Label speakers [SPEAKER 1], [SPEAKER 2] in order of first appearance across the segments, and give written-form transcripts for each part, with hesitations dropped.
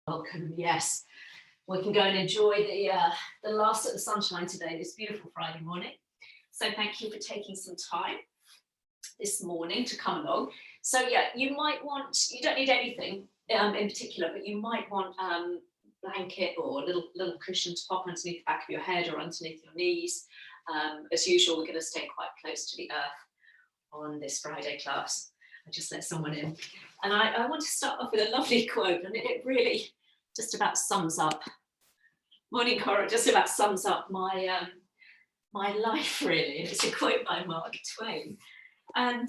[SPEAKER 1] Welcome. Yes, we can go and enjoy the last of the sunshine today, this beautiful Friday morning. So thank you for taking some time this morning to come along. So yeah, you might want, you don't need anything in particular, but you might want blanket or a little cushion to pop underneath the back of your head or underneath your knees. As usual, we're going to stay quite close to the earth on this Friday class. I just let someone in. And I want to start off with a lovely quote, and it really just about sums up, morning Cora, just about sums up my life really. It's a quote by Mark Twain. And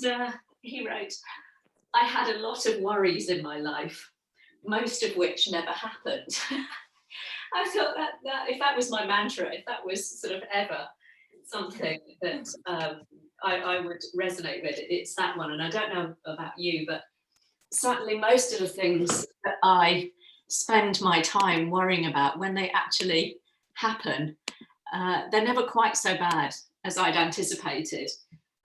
[SPEAKER 1] he wrote, "I had a lot of worries in my life, most of which never happened." I thought that if that was my mantra, if that was sort of ever something that I would resonate with, it's that one. And I don't know about you, but certainly most of the things that I spend my time worrying about, when they actually happen, they're never quite so bad as I'd anticipated.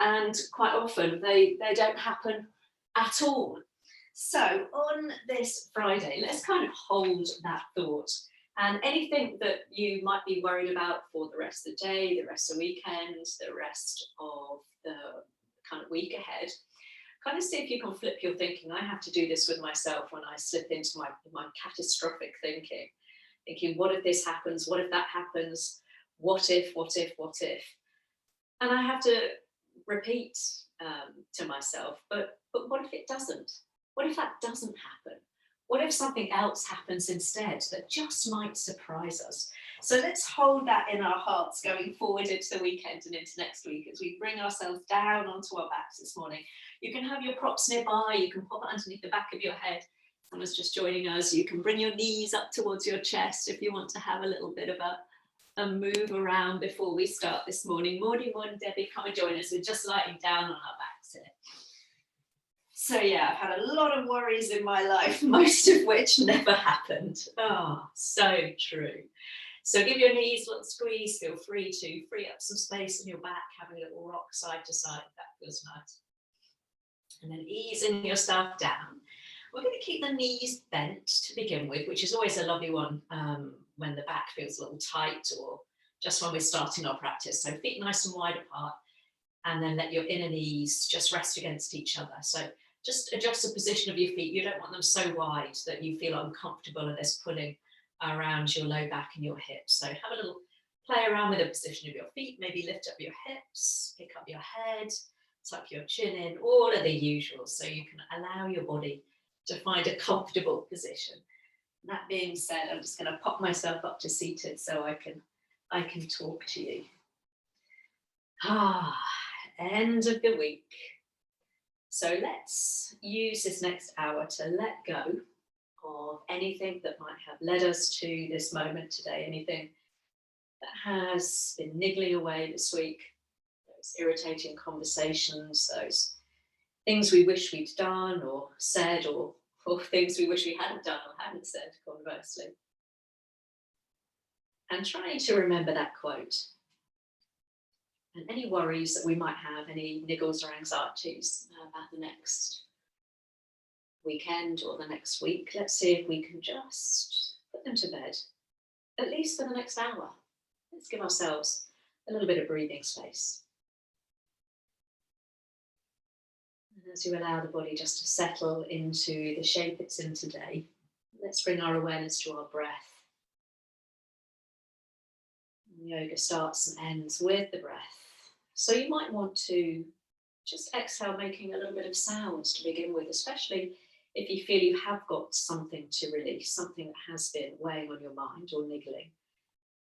[SPEAKER 1] And quite often they don't happen at all. So on this Friday, let's kind of hold that thought. And anything that you might be worried about for the rest of the day, the rest of the weekend, the rest of the kind of week ahead, kind of see if you can flip your thinking. I have to do this with myself when I slip into my catastrophic thinking, what if this happens? What if that happens? What if, what if, what if? And I have to repeat to myself, but what if it doesn't? What if that doesn't happen? What if something else happens instead that just might surprise us? So let's hold that in our hearts going forward into the weekend and into next week as we bring ourselves down onto our backs this morning. You can have your props nearby, you can pop it underneath the back of your head. Someone's just joining us. You can bring your knees up towards your chest if you want to have a little bit of a move around before we start this morning. Morning one, Debbie, come and join us. We're just lying down on our backs here. So yeah, I've had a lot of worries in my life, most of which never happened. Oh, so true. So give your knees a little squeeze. Feel free to free up some space in your back, have a little rock side to side. That feels nice. And then easing yourself down. We're going to keep the knees bent to begin with, which is always a lovely one when the back feels a little tight or just when we're starting our practice. So feet nice and wide apart, and then let your inner knees just rest against each other. So just adjust the position of your feet. You don't want them so wide that you feel uncomfortable and there's pulling around your low back and your hips. So have a little play around with the position of your feet. Maybe lift up your hips, pick up your head, tuck your chin in, all of the usual. So you can allow your body to find a comfortable position. And that being said, I'm just going to pop myself up to seated so I can talk to you. End of the week. So let's use this next hour to let go of anything that might have led us to this moment today, anything that has been niggling away this week, those irritating conversations, those things we wish we'd done or said, or things we wish we hadn't done or hadn't said, conversely. And trying to remember that quote. And any worries that we might have, any niggles or anxieties about the next weekend or the next week, let's see if we can just put them to bed, at least for the next hour. Let's give ourselves a little bit of breathing space. And as you allow the body just to settle into the shape it's in today, let's bring our awareness to our breath. Yoga starts and ends with the breath. So you might want to just exhale, making a little bit of sounds to begin with, especially if you feel you have got something to release, something that has been weighing on your mind or niggling.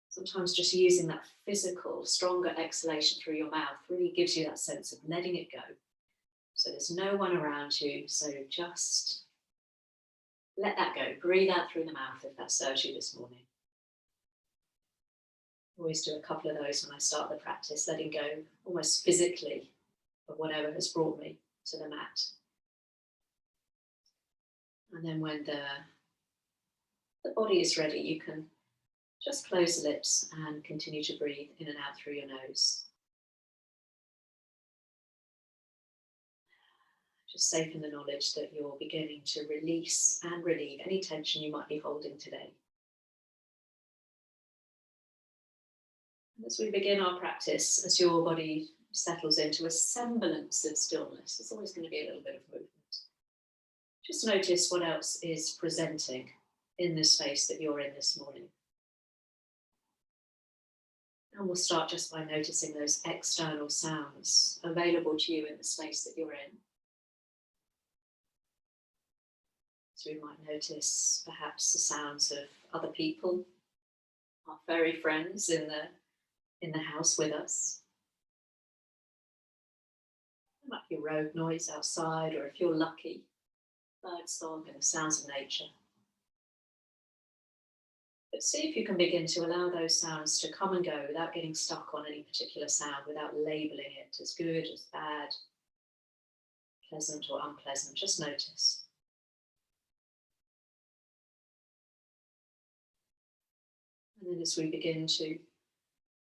[SPEAKER 1] Sometimes just using that physical, stronger exhalation through your mouth really gives you that sense of letting it go. So there's no one around you, so just let that go. Breathe out through the mouth if that serves you this morning. Always do a couple of those when I start the practice, letting go almost physically of whatever has brought me to the mat. And then when the body is ready, you can just close the lips and continue to breathe in and out through your nose. Just safe in the knowledge that you're beginning to release and relieve any tension you might be holding today. And as we begin our practice, as your body settles into a semblance of stillness, there's always going to be a little bit of movement. Just notice what else is presenting in the space that you're in this morning. And we'll start just by noticing those external sounds available to you in the space that you're in. So we might notice perhaps the sounds of other people, our furry friends in the house with us. There might be road noise outside, or if you're lucky, birdsong and the sounds of nature. But see if you can begin to allow those sounds to come and go without getting stuck on any particular sound, without labeling it as good, as bad, pleasant or unpleasant. Just notice. And then as we begin to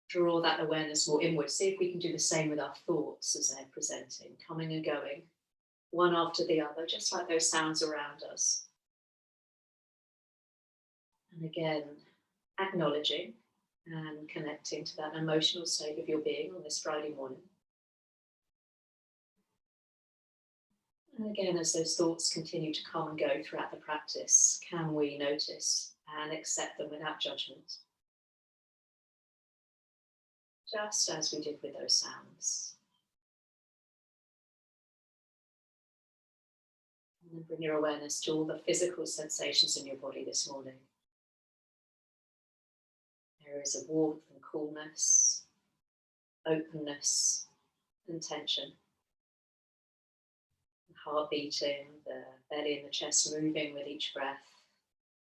[SPEAKER 1] draw that awareness more inward, see if we can do the same with our thoughts as they're presenting, coming and going, one after the other, just like those sounds around us. And again, acknowledging and connecting to that emotional state of your being on this Friday morning. And again, as those thoughts continue to come and go throughout the practice, can we notice and accept them without judgment? Just as we did with those sounds. And then bring your awareness to all the physical sensations in your body this morning. Areas of warmth and coolness, openness and tension. The heart beating, the belly and the chest moving with each breath.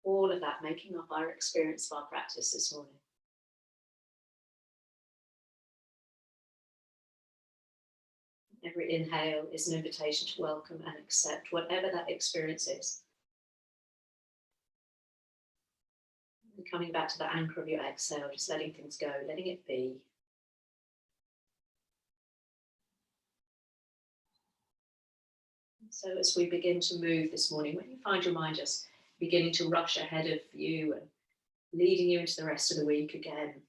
[SPEAKER 1] All of that making up our experience of our practice this morning. Every inhale is an invitation to welcome and accept whatever that experience is. And coming back to the anchor of your exhale, just letting things go, letting it be. So as we begin to move this morning, when you find your mind just beginning to rush ahead of you and leading you into the rest of the week again,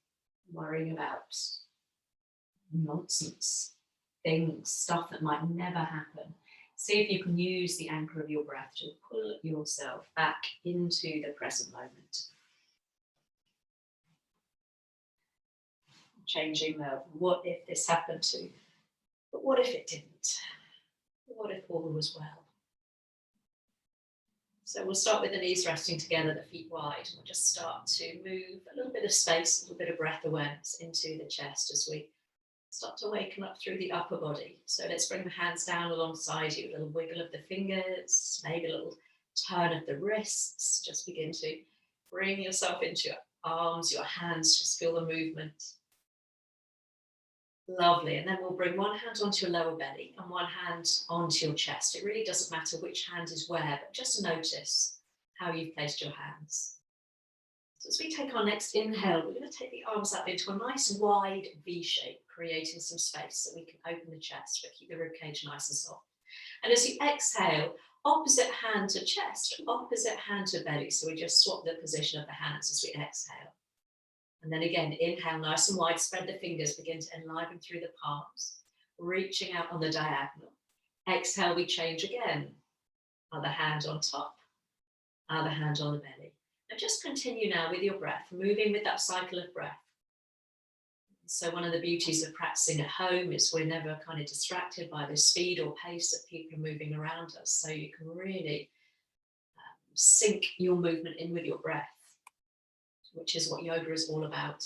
[SPEAKER 1] worrying about nonsense, things, stuff that might never happen. See if you can use the anchor of your breath to pull yourself back into the present moment. Changing the what if this happened to, but what if it didn't? What if all was well? So we'll start with the knees resting together, the feet wide, and we'll just start to move a little bit of space, a little bit of breath awareness into the chest as we start to waken up through the upper body. So let's bring the hands down alongside you, a little wiggle of the fingers, maybe a little turn of the wrists. Just begin to bring yourself into your arms, your hands, just feel the movement. Lovely. And then we'll bring one hand onto your lower belly and one hand onto your chest. It really doesn't matter which hand is where, but just notice how you've placed your hands. So as we take our next inhale, we're going to take the arms up into a nice wide V shape, creating some space so we can open the chest, but keep the ribcage nice and soft. And as you exhale, opposite hand to chest, opposite hand to belly. So we just swap the position of the hands as we exhale. And then again, inhale nice and wide, spread the fingers, begin to enliven through the palms, reaching out on the diagonal. Exhale, we change again. Other hand on top, other hand on the belly. And just continue now with your breath, moving with that cycle of breath. So one of the beauties of practicing at home is we're never kind of distracted by the speed or pace that people are moving around us. So you can really sync your movement in with your breath, which is what yoga is all about.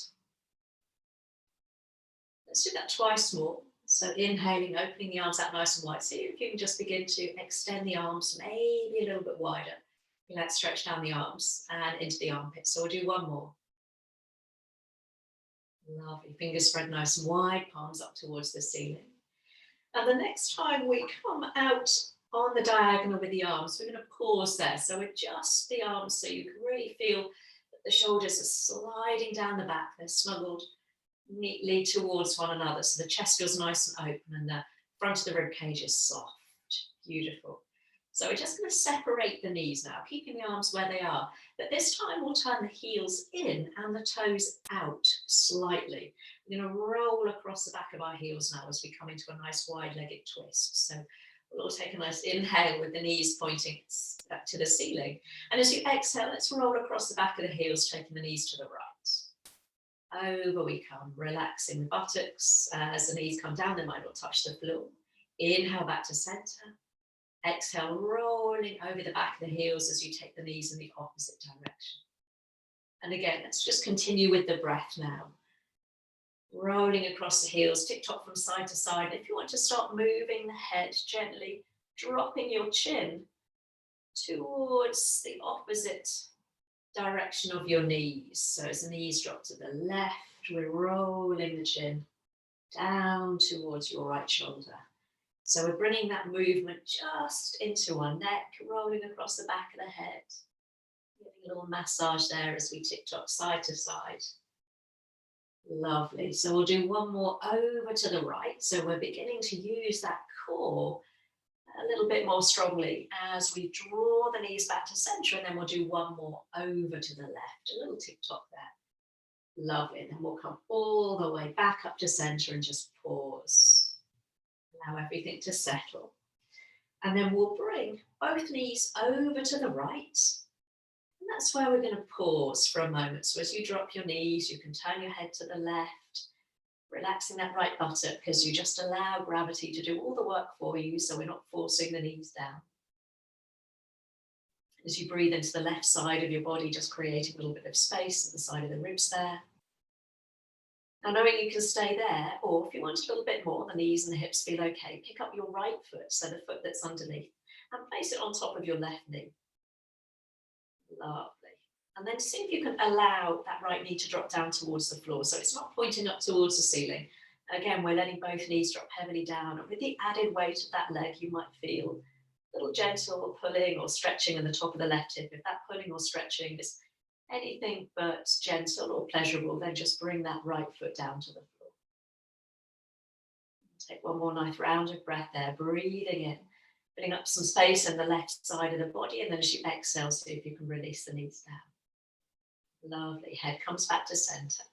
[SPEAKER 1] Let's do that twice more. So inhaling, opening the arms out nice and wide. See if you can just begin to extend the arms maybe a little bit wider. Let's stretch down the arms and into the armpits. So we'll do one more. Lovely. Fingers spread nice and wide, palms up towards the ceiling. And the next time we come out on the diagonal with the arms, we're going to pause there. So adjust the arms so you can really feel that the shoulders are sliding down the back. They're snuggled neatly towards one another. So the chest feels nice and open and the front of the rib cage is soft. left. Beautiful. So we're just going to separate the knees now, keeping the arms where they are. But this time we'll turn the heels in and the toes out slightly. We're going to roll across the back of our heels now as we come into a nice wide-legged twist. So we'll all take a nice inhale with the knees pointing back to the ceiling. And as you exhale, let's roll across the back of the heels, taking the knees to the right. Over we come, relaxing the buttocks. As the knees come down, they might not touch the floor. Inhale back to center. Exhale, rolling over the back of the heels as you take the knees in the opposite direction. And again, let's just continue with the breath now. Rolling across the heels, tick-tock from side to side. If you want to start moving the head gently, dropping your chin towards the opposite direction of your knees. So as the knees drop to the left, we're rolling the chin down towards your right shoulder. So we're bringing that movement just into our neck, rolling across the back of the head. Giving a little massage there as we tick-tock side to side. Lovely. So we'll do one more over to the right. So we're beginning to use that core a little bit more strongly as we draw the knees back to center, and then we'll do one more over to the left. A little tick-tock there. Lovely. And then we'll come all the way back up to center and just pause. Allow everything to settle. And then we'll bring both knees over to the right. And that's where we're going to pause for a moment. So as you drop your knees, you can turn your head to the left, relaxing that right buttock as you just allow gravity to do all the work for you, so we're not forcing the knees down. As you breathe into the left side of your body, just creating a little bit of space at the side of the ribs there. Now, knowing you can stay there, or if you want a little bit more, the knees and the hips feel okay, pick up your right foot, so the foot that's underneath, and place it on top of your left knee. Lovely. And then see if you can allow that right knee to drop down towards the floor, so it's not pointing up towards the ceiling. Again, we're letting both knees drop heavily down, and with the added weight of that leg, you might feel a little gentle pulling or stretching in the top of the left hip. If that pulling or stretching is anything but gentle or pleasurable, then just bring that right foot down to the floor. Take one more nice round of breath there, breathing in, filling up some space in the left side of the body, and then as you exhale, see if you can release the knees down. Lovely, head comes back to center.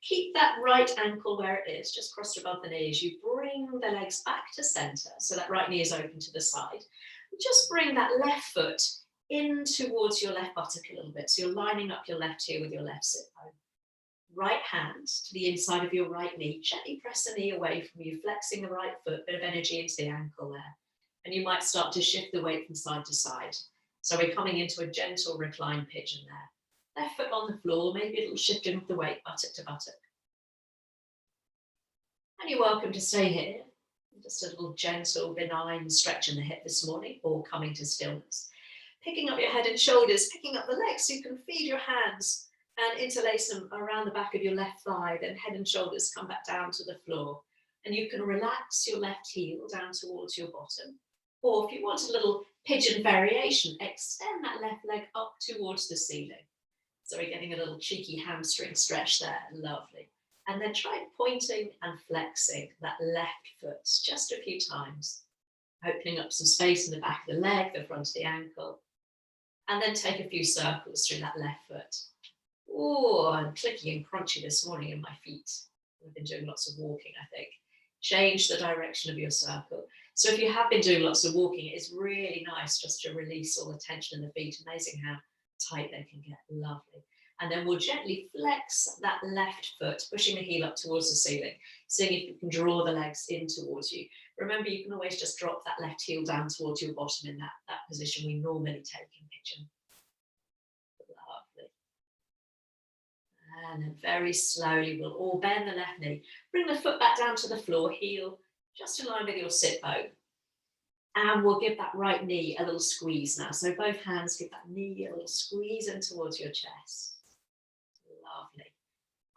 [SPEAKER 1] Keep that right ankle where it is, just crossed above the knees. You bring the legs back to center, so that right knee is open to the side. Just bring that left foot in towards your left buttock a little bit. So you're lining up your left heel with your left sit bone. Right hand to the inside of your right knee. Gently press the knee away from you, flexing the right foot, bit of energy into the ankle there. And you might start to shift the weight from side to side. So we're coming into a gentle recline pigeon there. Left foot on the floor, maybe a little shifting of the weight, buttock to buttock. And you're welcome to stay here. Just a little gentle, benign stretch in the hip this morning, or coming to stillness. Picking up your head and shoulders, picking up the legs so you can feed your hands and interlace them around the back of your left thigh, then head and shoulders come back down to the floor. And you can relax your left heel down towards your bottom. Or if you want a little pigeon variation, extend that left leg up towards the ceiling. So we're getting a little cheeky hamstring stretch there, lovely. And then try pointing and flexing that left foot just a few times. Opening up some space in the back of the leg, the front of the ankle. And then take a few circles through that left foot. Oh, I'm clicky and crunchy this morning in my feet. I've been doing lots of walking, I think. Change the direction of your circle. So if you have been doing lots of walking, it is really nice just to release all the tension in the feet. Amazing how tight they can get, lovely. And then we'll gently flex that left foot, pushing the heel up towards the ceiling, seeing if you can draw the legs in towards you. Remember, you can always just drop that left heel down towards your bottom in that position we normally take in pigeon. Lovely. And then very slowly, we'll all bend the left knee. Bring the foot back down to the floor, heel just in line with your sit bone. And we'll give that right knee a little squeeze now. So both hands give that knee a little squeeze in towards your chest. Lovely.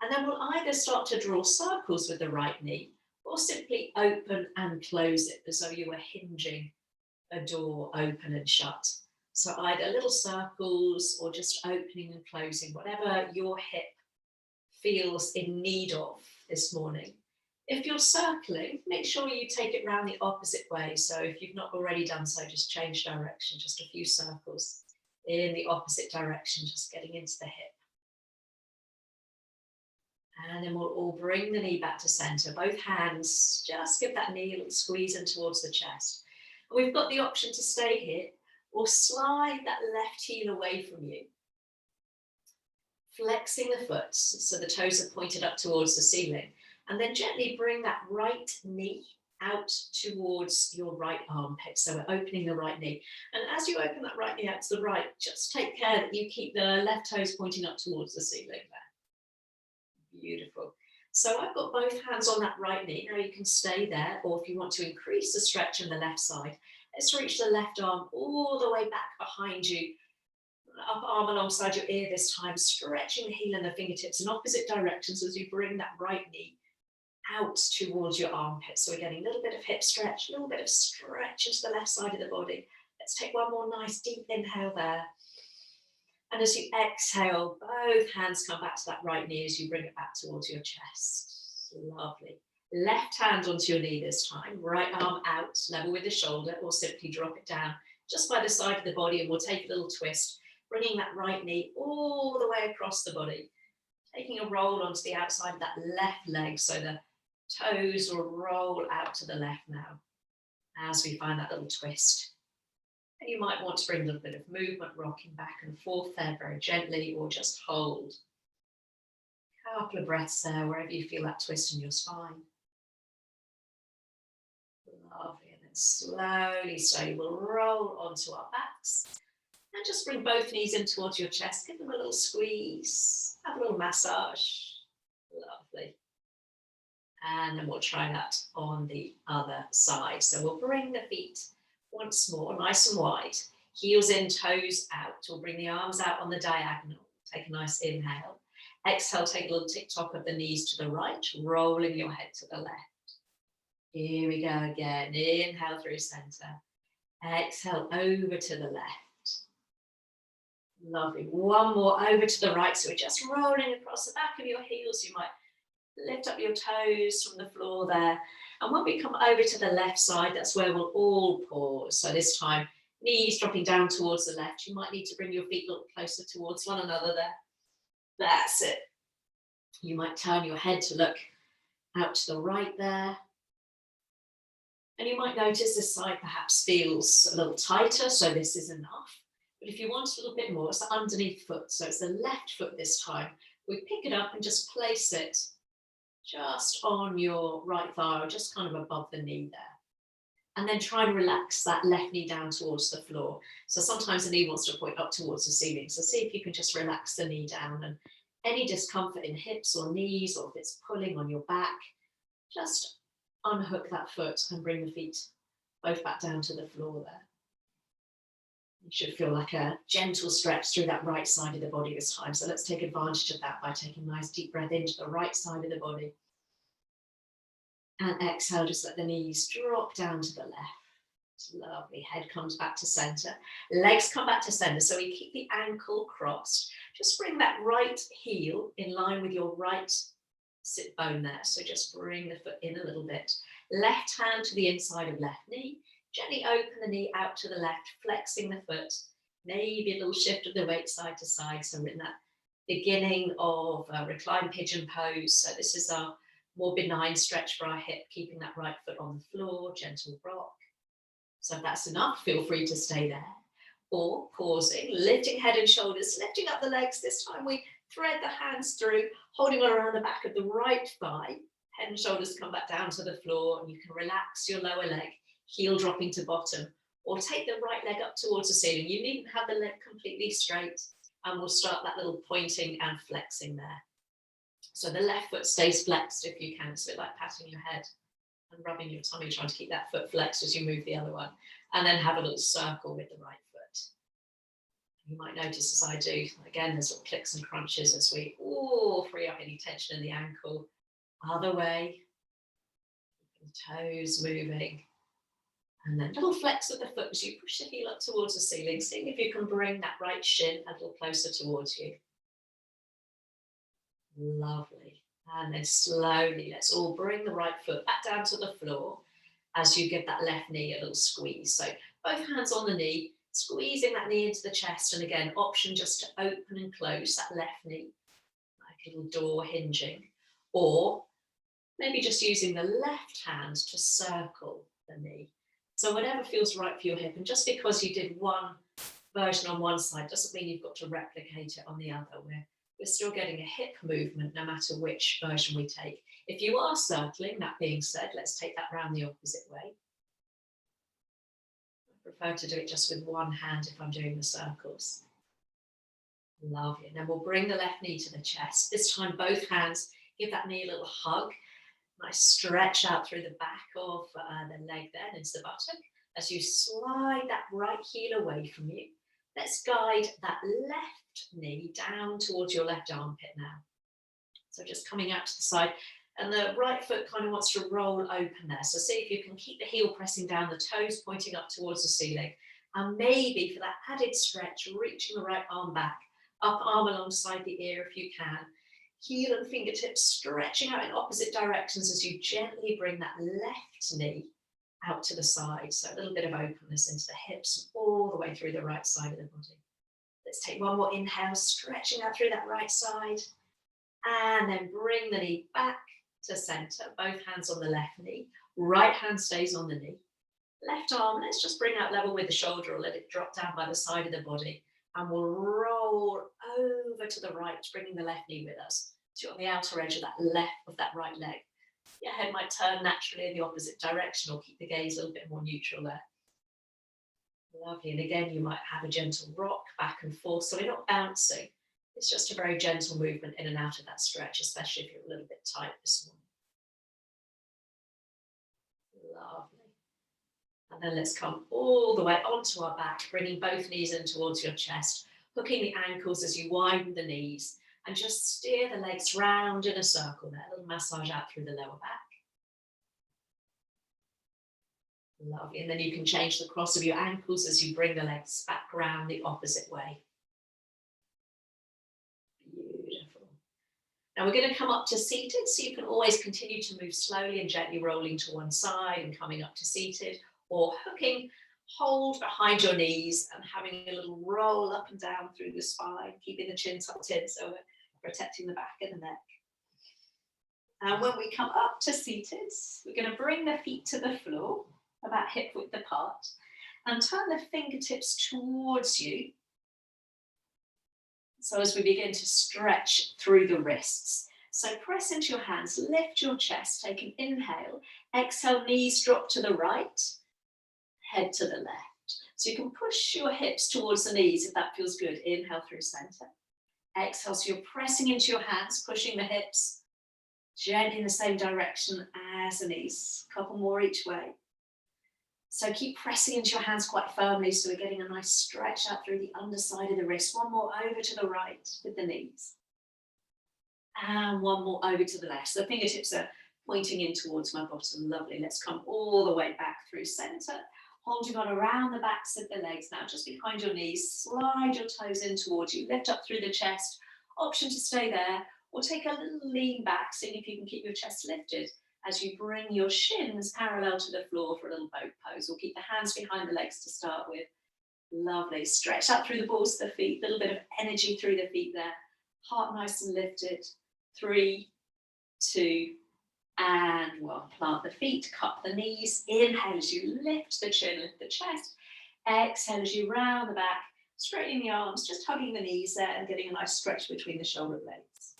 [SPEAKER 1] And then we'll either start to draw circles with the right knee or simply open and close it as though you were hinging a door open and shut. So either little circles or just opening and closing, whatever your hip feels in need of this morning. If you're circling, make sure you take it round the opposite way. So if you've not already done so, just change direction, just a few circles in the opposite direction, just getting into the hip. And then we'll all bring the knee back to center. Both hands, just give that knee a little squeeze in towards the chest. And we've got the option to stay here or slide that left heel away from you. Flexing the foot so the toes are pointed up towards the ceiling. And then gently bring that right knee out towards your right armpit. So we're opening the right knee. And as you open that right knee out to the right, just take care that you keep the left toes pointing up towards the ceiling there. Beautiful. So I've got both hands on that right knee. Now you can stay there, or if you want to increase the stretch on the left side, let's reach the left arm all the way back behind you. Up arm alongside your ear this time, stretching the heel and the fingertips in opposite directions as you bring that right knee out towards your armpit. So we're getting a little bit of hip stretch, a little bit of stretch into the left side of the body. Let's take one more nice deep inhale there. And as you exhale, both hands come back to that right knee as you bring it back towards your chest. Lovely. Left hand onto your knee this time, right arm out, level with the shoulder, or simply drop it down just by the side of the body, and we'll take a little twist, bringing that right knee all the way across the body, taking a roll onto the outside of that left leg so the toes will roll out to the left now as we find that little twist. And you might want to bring a little bit of movement, rocking back and forth there very gently, or just hold. A couple of breaths there wherever you feel that twist in your spine. Lovely. And then slowly we'll roll onto our backs. And just bring both knees in towards your chest. Give them a little squeeze. Have a little massage. Lovely. And then we'll try that on the other side. So we'll bring the feet once more, nice and wide. Heels in, toes out. We'll bring the arms out on the diagonal. Take a nice inhale. Exhale, take a little tick-tock of the knees to the right, rolling your head to the left. Here we go again. Inhale through center. Exhale over to the left. Lovely. One more over to the right. So we're just rolling across the back of your heels. You might lift up your toes from the floor there. And when we come over to the left side, that's where we'll all pause. So this time, knees dropping down towards the left. You might need to bring your feet a little closer towards one another there. That's it. You might turn your head to look out to the right there. And you might notice this side perhaps feels a little tighter, so this is enough. But if you want a little bit more, it's the underneath foot. So it's the left foot this time. We pick it up and just place it just on your right thigh, or just kind of above the knee there. And then try to relax that left knee down towards the floor. So sometimes the knee wants to point up towards the ceiling. So see if you can just relax the knee down, and any discomfort in hips or knees, or if it's pulling on your back, just unhook that foot and bring the feet both back down to the floor there. You should feel like a gentle stretch through that right side of the body this time. So let's take advantage of that by taking a nice deep breath into the right side of the body. And exhale, just let the knees drop down to the left. Lovely. Head comes back to center. Legs come back to center. So we keep the ankle crossed. Just bring that right heel in line with your right sit bone there. So just bring the foot in a little bit. Left hand to the inside of left knee. Gently open the knee out to the left, flexing the foot. Maybe a little shift of the weight side to side. So we're in that beginning of recline pigeon pose. So this is our more benign stretch for our hip, keeping that right foot on the floor, gentle rock. So if that's enough, feel free to stay there. Or pausing, lifting head and shoulders, lifting up the legs. This time we thread the hands through, holding on around the back of the right thigh. Head and shoulders come back down to the floor, and you can relax your lower leg, heel dropping to bottom, or take the right leg up towards the ceiling. You needn't have the leg completely straight, and we'll start that little pointing and flexing there. So the left foot stays flexed if you can. It's a bit like patting your head and rubbing your tummy, trying to keep that foot flexed as you move the other one. And then have a little circle with the right foot. You might notice as I do, again, there's little clicks and crunches as we free up any tension in the ankle. Other way, toes moving. And then a little flex with the foot as you push the heel up towards the ceiling, seeing if you can bring that right shin a little closer towards you. Lovely. And then slowly, let's all bring the right foot back down to the floor as you give that left knee a little squeeze. So both hands on the knee, squeezing that knee into the chest. And again, option just to open and close that left knee, like a little door hinging. Or maybe just using the left hand to circle the knee. So whatever feels right for your hip. And just because you did one version on one side doesn't mean you've got to replicate it on the other. We're still getting a hip movement no matter which version we take. If you are circling, that being said, let's take that round the opposite way. I prefer to do it just with one hand if I'm doing the circles. Lovely. And then we'll bring the left knee to the chest. This time, both hands, give that knee a little hug. Nice stretch out through the back of the leg there and into the buttock. As you slide that right heel away from you, let's guide that left knee down towards your left armpit now. So just coming out to the side, and the right foot kind of wants to roll open there. So see if you can keep the heel pressing down, the toes pointing up towards the ceiling. And maybe for that added stretch, reaching the right arm back, up arm alongside the ear if you can. Heel and fingertips stretching out in opposite directions as you gently bring that left knee out to the side. So a little bit of openness into the hips and all the way through the right side of the body. Let's take one more inhale, stretching out through that right side. And then bring the knee back to center, both hands on the left knee. Right hand stays on the knee. Left arm, let's just bring that level with the shoulder or let it drop down by the side of the body. And we'll roll over to the right, bringing the left knee with us. So you're on the outer edge of that right leg. Your head might turn naturally in the opposite direction or keep the gaze a little bit more neutral there. Lovely. And again, you might have a gentle rock back and forth. So we're not bouncing. It's just a very gentle movement in and out of that stretch, especially if you're a little bit tight this morning. Lovely. And then let's come all the way onto our back, bringing both knees in towards your chest, hooking the ankles as you widen the knees, and just steer the legs round in a circle there, a little massage out through the lower back. Lovely. And then you can change the cross of your ankles as you bring the legs back round the opposite way. Beautiful. Now we're going to come up to seated, so you can always continue to move slowly and gently rolling to one side and coming up to seated, or hooking, hold behind your knees and having a little roll up and down through the spine, keeping the chin tucked in so we're protecting the back of the neck. And when we come up to seated, we're going to bring the feet to the floor, about hip width apart, and turn the fingertips towards you. So as we begin to stretch through the wrists. So press into your hands, lift your chest, take an inhale, exhale, knees drop to the right, head to the left. So you can push your hips towards the knees if that feels good. Inhale through center. Exhale, so you're pressing into your hands, pushing the hips gently in the same direction as the knees. A couple more each way. So keep pressing into your hands quite firmly so we're getting a nice stretch out through the underside of the wrist. One more over to the right with the knees. And one more over to the left. So the fingertips are pointing in towards my bottom. Lovely. Let's come all the way back through center. Holding on around the backs of the legs now, just behind your knees. Slide your toes in towards you. Lift up through the chest. Option to stay there or take a little lean back, seeing if you can keep your chest lifted as you bring your shins parallel to the floor for a little boat pose. We'll keep the hands behind the legs to start with. Lovely. Stretch out through the balls of the feet. A little bit of energy through the feet there. Heart nice and lifted. 3, 2, and 1. Plant the feet, cup the knees. Inhale as you lift the chin, lift the chest. Exhale as you round the back, straightening the arms, just hugging the knees there and getting a nice stretch between the shoulder blades.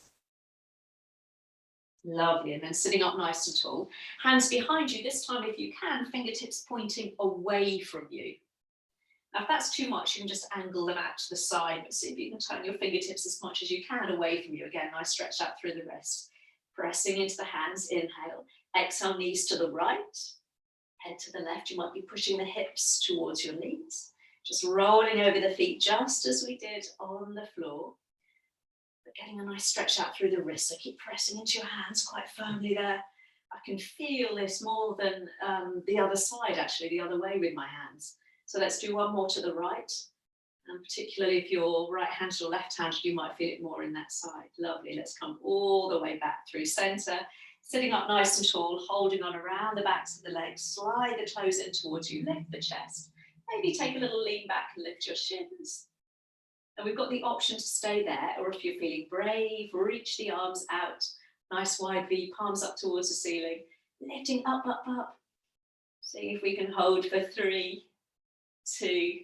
[SPEAKER 1] Lovely. And then sitting up nice and tall. Hands behind you, this time if you can, fingertips pointing away from you. Now if that's too much, you can just angle them out to the side, but see if you can turn your fingertips as much as you can away from you. Again, nice stretch out through the wrist. Pressing into the hands, inhale. Exhale, knees to the right, head to the left. You might be pushing the hips towards your knees. Just rolling over the feet just as we did on the floor. But getting a nice stretch out through the wrists. So keep pressing into your hands quite firmly there. I can feel this more than the other side, actually, the other way with my hands. So let's do one more to the right. And particularly if you're right-handed or left-handed, you might feel it more in that side. Lovely. Let's come all the way back through center. Sitting up nice and tall, holding on around the backs of the legs. Slide the toes in towards you. Lift the chest. Maybe take a little lean back and lift your shins. And we've got the option to stay there, or if you're feeling brave, reach the arms out. Nice wide V, palms up towards the ceiling. Lifting up, up, up. See if we can hold for 3, 2,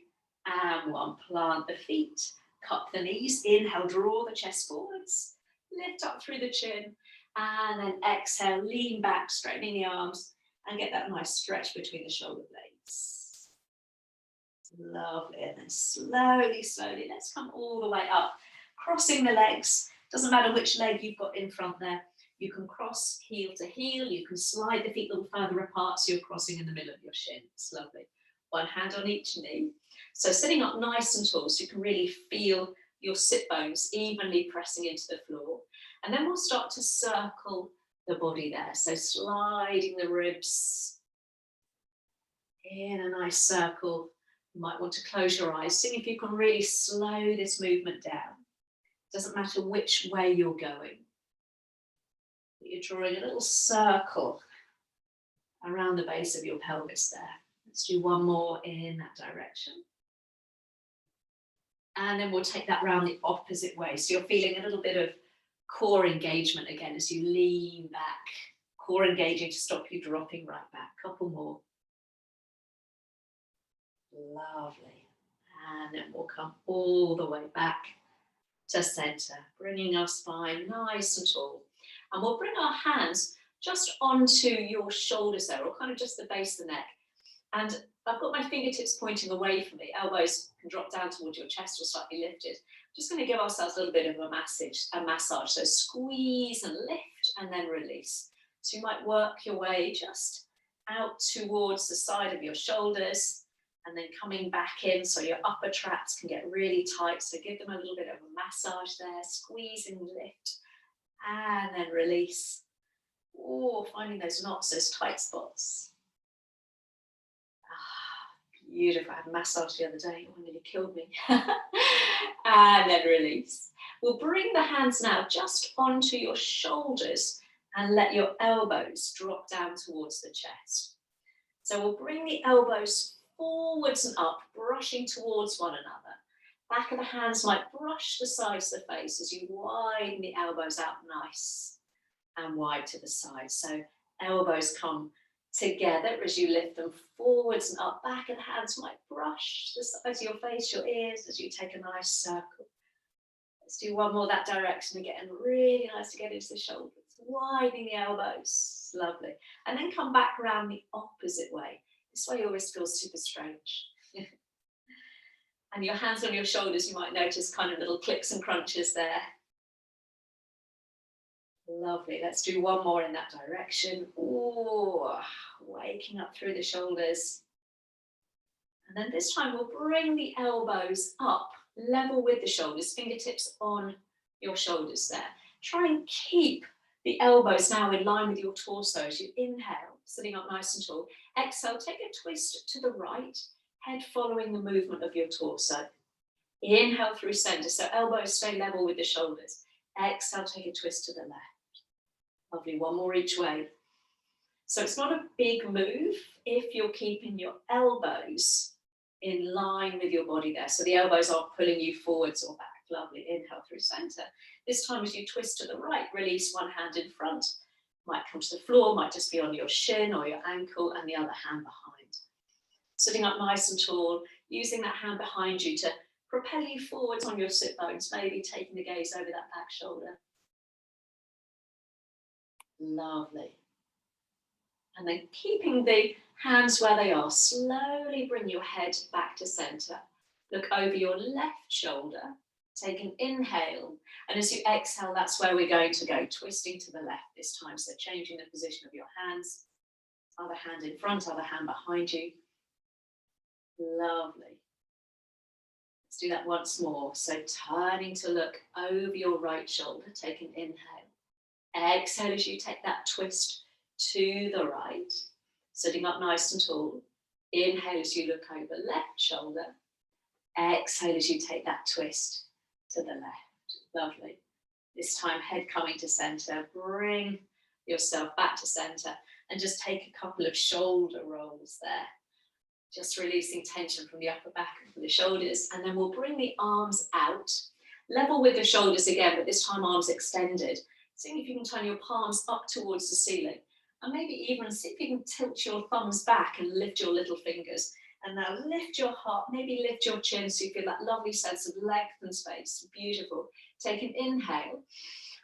[SPEAKER 1] and 1. Plant the feet, cup the knees. Inhale, draw the chest forwards. Lift up through the chin. And then exhale, lean back, straightening the arms. And get that nice stretch between the shoulder blades. Lovely. And then slowly, slowly, let's come all the way up. Crossing the legs. Doesn't matter which leg you've got in front there. You can cross heel to heel. You can slide the feet a little further apart so you're crossing in the middle of your shins. Lovely. One hand on each knee. So sitting up nice and tall so you can really feel your sit bones evenly pressing into the floor. And then we'll start to circle the body there. So sliding the ribs in a nice circle. You might want to close your eyes. See if you can really slow this movement down. Doesn't matter which way you're going. You're drawing a little circle around the base of your pelvis there. Let's do one more in that direction. And then we'll take that round the opposite way. So you're feeling a little bit of core engagement again as you lean back. Core engaging to stop you dropping right back. Couple more. Lovely. And then we'll come all the way back to center, bringing our spine nice and tall. And we'll bring our hands just onto your shoulders there, or kind of just the base of the neck. And I've got my fingertips pointing away from me. Elbows can drop down towards your chest or slightly lifted. Just going to give ourselves a little bit of a massage. So squeeze and lift and then release. So you might work your way just out towards the side of your shoulders and then coming back in so your upper traps can get really tight. So give them a little bit of a massage there, squeezing, lift, and then release. Oh, finding those knots, those tight spots. Beautiful. I had a massage the other day. It nearly killed me. And then release. We'll bring the hands now just onto your shoulders and let your elbows drop down towards the chest. So we'll bring the elbows forwards and up, brushing towards one another. Back of the hands might brush the sides of the face as you widen the elbows out nice and wide to the side. So elbows come together as you lift them forwards and up. Back of the hands might brush the sides of your face, your ears as you take a nice circle. Let's do one more that direction again. Really nice to get into the shoulders, widening the elbows. Lovely. And then come back around the opposite way. This way always feels super strange. And your hands on your shoulders, you might notice kind of little clicks and crunches there. Lovely. Let's do one more in that direction. Oh, waking up through the shoulders. And then this time we'll bring the elbows up, level with the shoulders, fingertips on your shoulders there. Try and keep the elbows now in line with your torso as you inhale, sitting up nice and tall. Exhale, take a twist to the right, head following the movement of your torso. Inhale through center, so elbows stay level with the shoulders. Exhale, take a twist to the left. Lovely, one more each way. So it's not a big move if you're keeping your elbows in line with your body there. So the elbows aren't pulling you forwards or back. Lovely, inhale through center. This time as you twist to the right, release one hand in front. Might come to the floor, might just be on your shin or your ankle, and the other hand behind. Sitting up nice and tall, using that hand behind you to propel you forwards on your sit bones, maybe taking the gaze over that back shoulder. Lovely. And then keeping the hands where they are, slowly bring your head back to center. Look over your left shoulder, take an inhale, and as you exhale, that's where we're going to go, twisting to the left this time. So changing the position of your hands, other hand in front, other hand behind you. Lovely. Let's do that once more. So turning to look over your right shoulder, take an inhale. Exhale as you take that twist to the right, sitting up nice and tall. Inhale as you look over left shoulder. Exhale as you take that twist to the left. Lovely. This time, head coming to center. Bring yourself back to center and just take a couple of shoulder rolls there. Just releasing tension from the upper back and from the shoulders. And then we'll bring the arms out, level with the shoulders again, but this time arms extended. See if you can turn your palms up towards the ceiling. And maybe even see if you can tilt your thumbs back and lift your little fingers. And now lift your heart, maybe lift your chin so you feel that lovely sense of length and space. Beautiful. Take an inhale.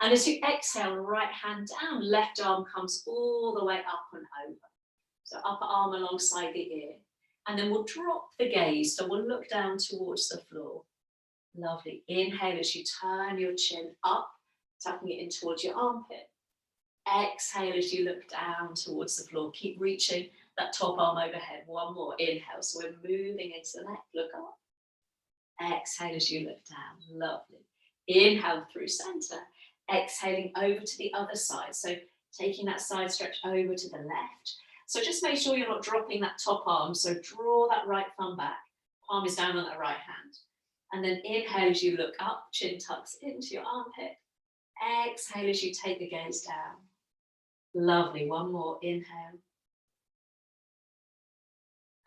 [SPEAKER 1] And as you exhale, right hand down, left arm comes all the way up and over. So upper arm alongside the ear. And then we'll drop the gaze. So we'll look down towards the floor. Lovely. Inhale as you turn your chin up, tucking it in towards your armpit. Exhale as you look down towards the floor. Keep reaching that top arm overhead. One more. Inhale. So we're moving into the neck. Look up. Exhale as you look down. Lovely. Inhale through center. Exhaling over to the other side. So taking that side stretch over to the left. So just make sure you're not dropping that top arm. So draw that right thumb back. Palm is down on that right hand. And then inhale as you look up. Chin tucks into your armpit. Exhale as you take the gaze down. Lovely. One more. Inhale.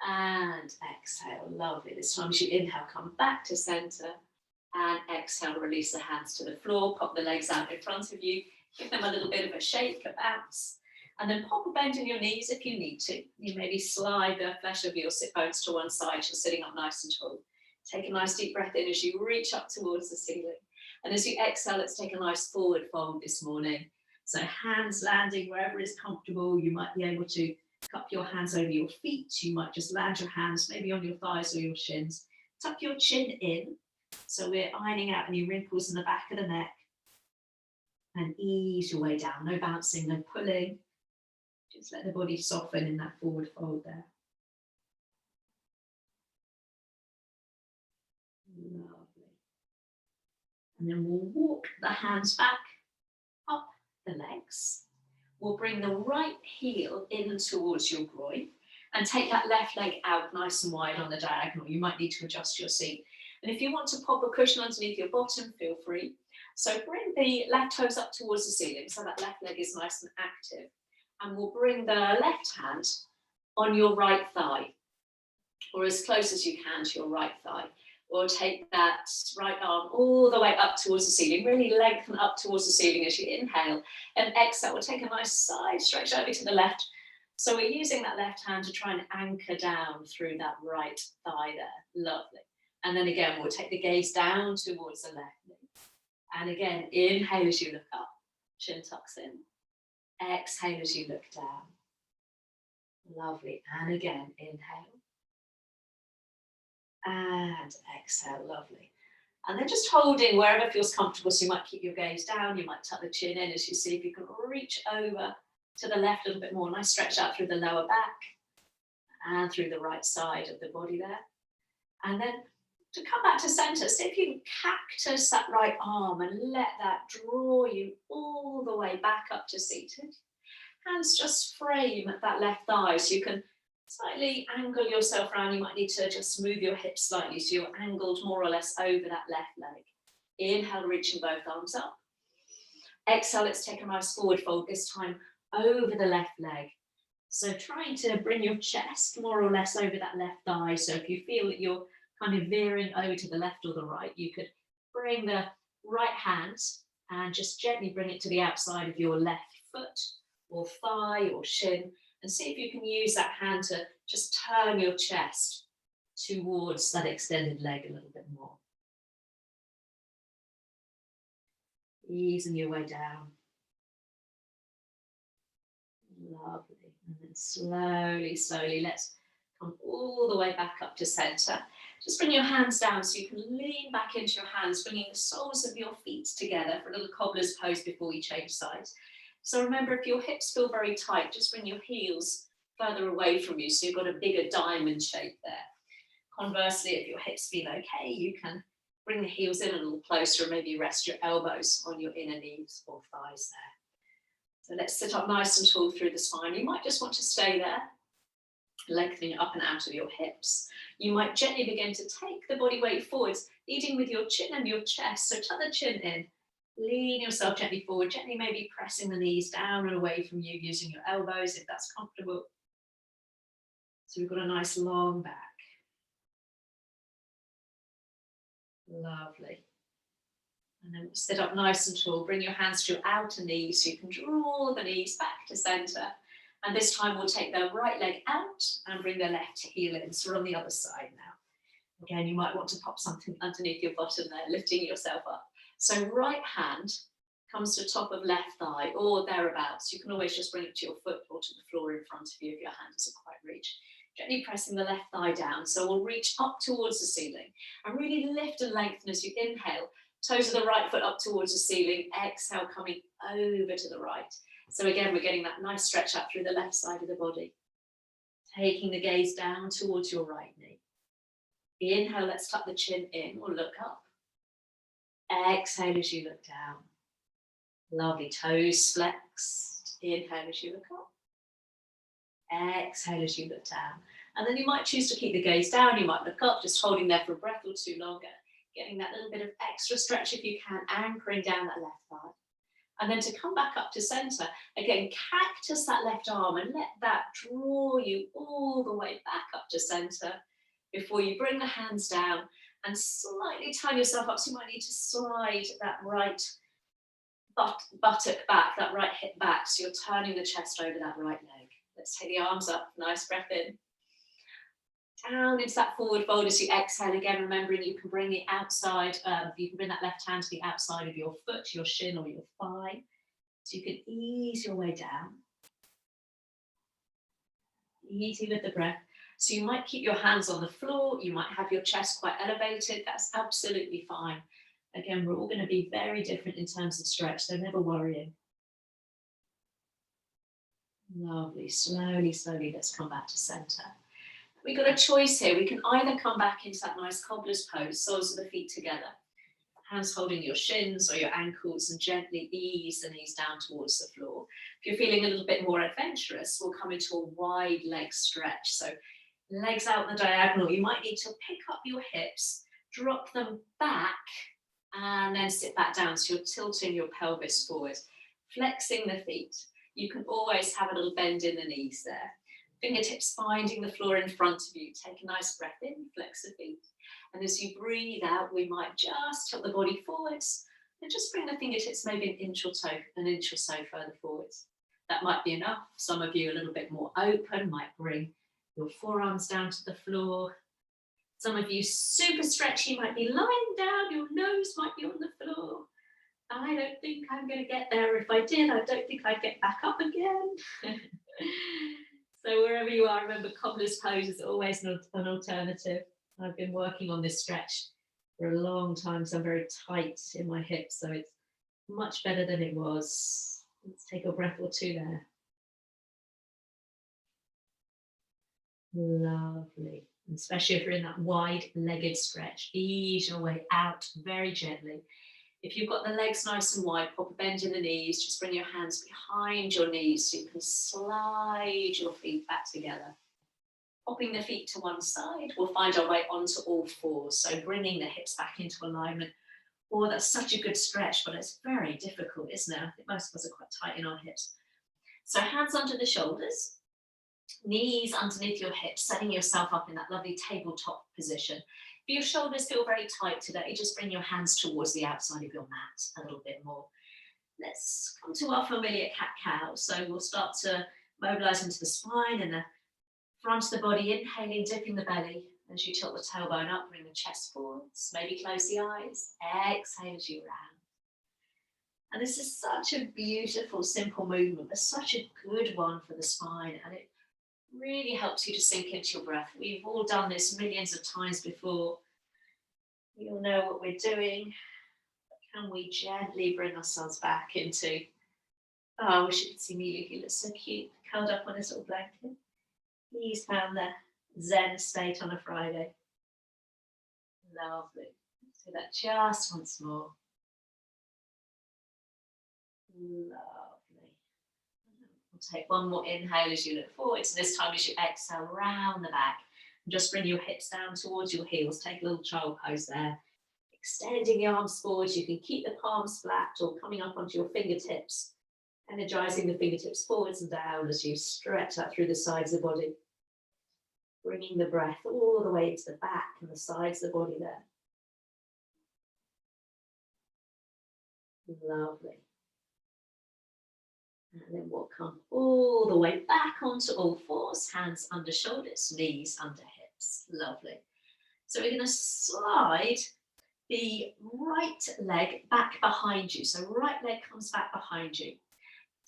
[SPEAKER 1] And exhale. Lovely. This time as you inhale, come back to center. And exhale, release the hands to the floor. Pop the legs out in front of you. Give them a little bit of a shake, a bounce. And then pop a bend in your knees if you need to. You maybe slide the flesh of your sit bones to one side. You're sitting up nice and tall. Take a nice deep breath in as you reach up towards the ceiling. And as you exhale, let's take a nice forward fold this morning. So hands landing wherever is comfortable. You might be able to cup your hands over your feet. You might just land your hands maybe on your thighs or your shins. Tuck your chin in. So we're ironing out any wrinkles in the back of the neck. And ease your way down. No bouncing, no pulling. Just let the body soften in that forward fold there. Lovely. And then we'll walk the hands back, up the legs. We'll bring the right heel in towards your groin and take that left leg out nice and wide on the diagonal. You might need to adjust your seat. And if you want to pop a cushion underneath your bottom, feel free. So bring the left toes up towards the ceiling so that left leg is nice and active. And we'll bring the left hand on your right thigh, or as close as you can to your right thigh. Or take that right arm all the way up towards the ceiling. Really lengthen up towards the ceiling as you inhale. And exhale, we'll take a nice side stretch over to the left. So we're using that left hand to try and anchor down through that right thigh there. Lovely. And then again, we'll take the gaze down towards the left knee. And again, inhale as you look up. Chin tucks in. Exhale as you look down. Lovely. And again, inhale. And exhale, lovely. And then just holding wherever feels comfortable. So you might keep your gaze down, you might tuck the chin in as you see if you can reach over to the left a little bit more. Nice stretch out through the lower back and through the right side of the body there. And then to come back to center, see if you can cactus that right arm and let that draw you all the way back up to seated. Hands just frame that left thigh so you can slightly angle yourself around. You might need to just move your hips slightly so you're angled more or less over that left leg. Inhale, reaching both arms up. Exhale, let's take a nice forward fold, this time over the left leg. So trying to bring your chest more or less over that left thigh. So if you feel that you're kind of veering over to the left or the right, you could bring the right hand and just gently bring it to the outside of your left foot or thigh or shin. And see if you can use that hand to just turn your chest towards that extended leg a little bit more. Easing your way down. Lovely. And then slowly, slowly, let's come all the way back up to center. Just bring your hands down so you can lean back into your hands, bringing the soles of your feet together for a little cobbler's pose before you change sides. So remember, if your hips feel very tight, just bring your heels further away from you so you've got a bigger diamond shape there. Conversely, if your hips feel okay, you can bring the heels in a little closer and maybe rest your elbows on your inner knees or thighs there. So let's sit up nice and tall through the spine. You might just want to stay there. lengthening up and out of your hips. You might gently begin to take the body weight forwards, leading with your chin and your chest. So tuck the chin in, lean yourself gently forward, gently maybe pressing the knees down and away from you using your elbows if that's comfortable. So we've got a nice long back. Lovely. And then sit up nice and tall. Bring your hands to your outer knees so you can draw the knees back to center. And this time we'll take the right leg out and bring the left heel in. So we're on the other side now. Again, you might want to pop something underneath your bottom there, lifting yourself up. So right hand comes to top of left thigh or thereabouts. You can always just bring it to your foot or to the floor in front of you if your hand doesn't quite reach. Gently pressing the left thigh down. So we'll reach up towards the ceiling and really lift and lengthen as you inhale. Toes of the right foot up towards the ceiling. Exhale, coming over to the right. So again, we're getting that nice stretch up through the left side of the body. Taking the gaze down towards your right knee. Inhale, let's tuck the chin in or look up. Exhale as you look down. Lovely, toes flexed. Inhale as you look up. Exhale as you look down. And then you might choose to keep the gaze down. You might look up, just holding there for a breath or two longer. Getting that little bit of extra stretch if you can, anchoring down that left thigh. And then to come back up to center, again, cactus that left arm and let that draw you all the way back up to center before you bring the hands down and slightly turn yourself up. So you might need to slide that right buttock back, that right hip back. So you're turning the chest over that right leg. Let's take the arms up, nice breath in. Down into that forward fold as you exhale. Again, remembering you can bring the outside, you can bring that left hand to the outside of your foot, your shin or your thigh. So you can ease your way down. Easy with the breath. So you might keep your hands on the floor. You might have your chest quite elevated. That's absolutely fine. Again, we're all going to be very different in terms of stretch, so never worrying. Lovely. Slowly, slowly, let's come back to center. We've got a choice here. We can either come back into that nice cobbler's pose, soles of the feet together, hands holding your shins or your ankles, and gently ease the knees down towards the floor. If you're feeling a little bit more adventurous, we'll come into a wide leg stretch. So legs out the diagonal. You might need to pick up your hips, drop them back, and then sit back down. So you're tilting your pelvis forward, flexing the feet. You can always have a little bend in the knees there. Fingertips finding the floor in front of you. Take a nice breath in, flex the feet. And as you breathe out, we might just tilt the body forwards and just bring the fingertips maybe an inch or so further forwards. That might be enough. Some of you a little bit more open, might bring your forearms down to the floor. Some of you super stretchy, might be lying down, your nose might be on the floor. I don't think I'm going to get there. If I did, I don't think I'd get back up again. So wherever you are, remember cobbler's pose is always an alternative. I've been working on this stretch for a long time, so I'm very tight in my hips, so it's much better than it was. Let's take a breath or two there. Lovely. And especially if you're in that wide-legged stretch, ease your way out very gently. If you've got the legs nice and wide, pop a bend in the knees, just bring your hands behind your knees so you can slide your feet back together. Popping the feet to one side, we'll find our way onto all fours. So bringing the hips back into alignment. Oh, that's such a good stretch, but it's very difficult, isn't it? I think most of us are quite tight in our hips. So hands under the shoulders, knees underneath your hips, setting yourself up in that lovely tabletop position. If your shoulders feel very tight today, just bring your hands towards the outside of your mat a little bit more. Let's come to our familiar cat-cow. So we'll start to mobilize into the spine and the front of the body, inhaling, dipping the belly. As you tilt the tailbone up, bring the chest forwards, maybe close the eyes, exhale as you round. And this is such a beautiful, simple movement, but such a good one for the spine, and it really helps you to sink into your breath. We've all done this millions of times before. We all know what we're doing. Can we gently bring ourselves back into, oh, I wish you could see Mealy, he looks so cute, curled up on his little blanket. He's found the Zen state on a Friday. Lovely. Let's do that just once more. Lovely. We'll take one more inhale as you look forwards, and this time as you exhale, round the back. And just bring your hips down towards your heels. Take a little child pose there. Extending the arms forward. You can keep the palms flat or coming up onto your fingertips. Energizing the fingertips forwards and down as you stretch that through the sides of the body. Bringing the breath all the way to the back and the sides of the body there. Lovely. And then we'll come all the way back onto all fours, hands under shoulders, knees under hips. Lovely. So we're going to slide the right leg back behind you. So right leg comes back behind you.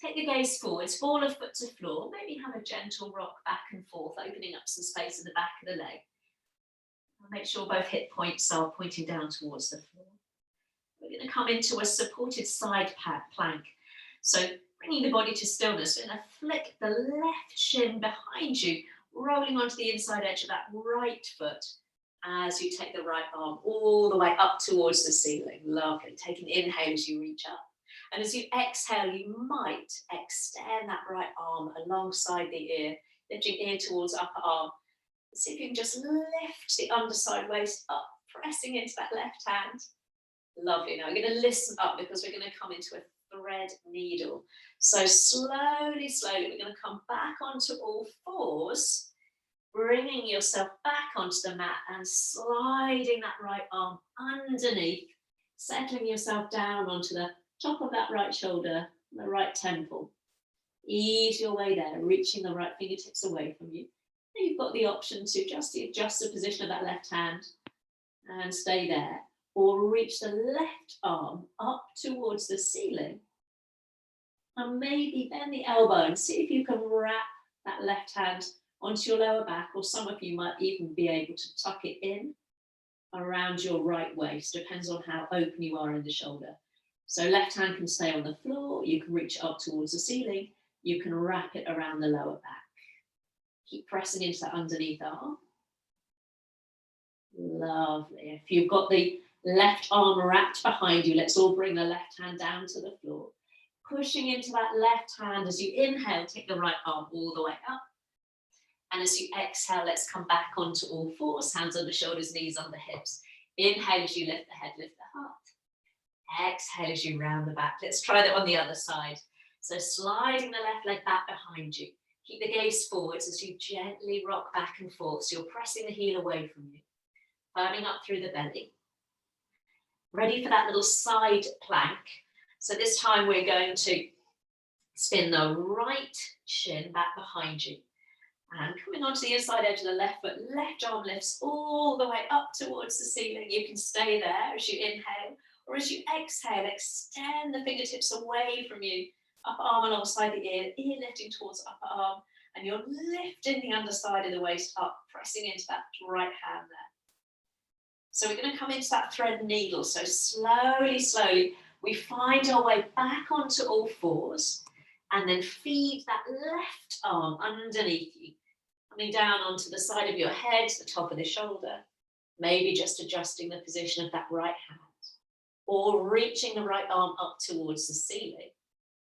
[SPEAKER 1] Take the gaze forwards, ball of foot to floor. Maybe have a gentle rock back and forth, opening up some space in the back of the leg. Make sure both hip points are pointing down towards the floor. We're going to come into a supported side plank. So bringing the body to stillness, we're going to flick the left shin behind you, rolling onto the inside edge of that right foot as you take the right arm all the way up towards the ceiling. Lovely. Take an inhale as you reach up. And as you exhale, you might extend that right arm alongside the ear, lifting ear towards upper arm. See if you can just lift the underside waist up, pressing into that left hand. Lovely. Now we're going to listen up because we're going to come into a thread needle. So slowly, we're going to come back onto all fours, bringing yourself back onto the mat and sliding that right arm underneath, settling yourself down onto the top of that right shoulder, the right temple. Ease your way there, reaching the right fingertips away from you. And you've got the option to just adjust the position of that left hand and stay there, or reach the left arm up towards the ceiling and maybe bend the elbow and see if you can wrap that left hand onto your lower back, or some of you might even be able to tuck it in around your right waist. Depends on how open you are in the shoulder. So left hand can stay on the floor, you can reach up towards the ceiling, you can wrap it around the lower back. Keep pressing into that underneath arm. Lovely. If you've got the left arm wrapped behind you, let's all bring the left hand down to the floor. Pushing into that left hand as you inhale, take the right arm all the way up. And as you exhale, let's come back onto all fours, hands under shoulders, knees under hips. Inhale as you lift the head, lift the heart. Exhale as you round the back. Let's try that on the other side. So sliding the left leg back behind you. Keep the gaze forwards as you gently rock back and forth. So you're pressing the heel away from you. Firming up through the belly. Ready for that little side plank. So this time we're going to spin the right shin back behind you. And coming onto the inside edge of the left foot, left arm lifts all the way up towards the ceiling. You can stay there as you inhale, or as you exhale, extend the fingertips away from you. Upper arm alongside the ear lifting towards upper arm, and you're lifting the underside of the waist up, pressing into that right hand there. So we're going to come into that thread needle. So slowly, we find our way back onto all fours, and then feed that left arm underneath you, coming down onto the side of your head, the top of the shoulder, maybe just adjusting the position of that right hand, or reaching the right arm up towards the ceiling,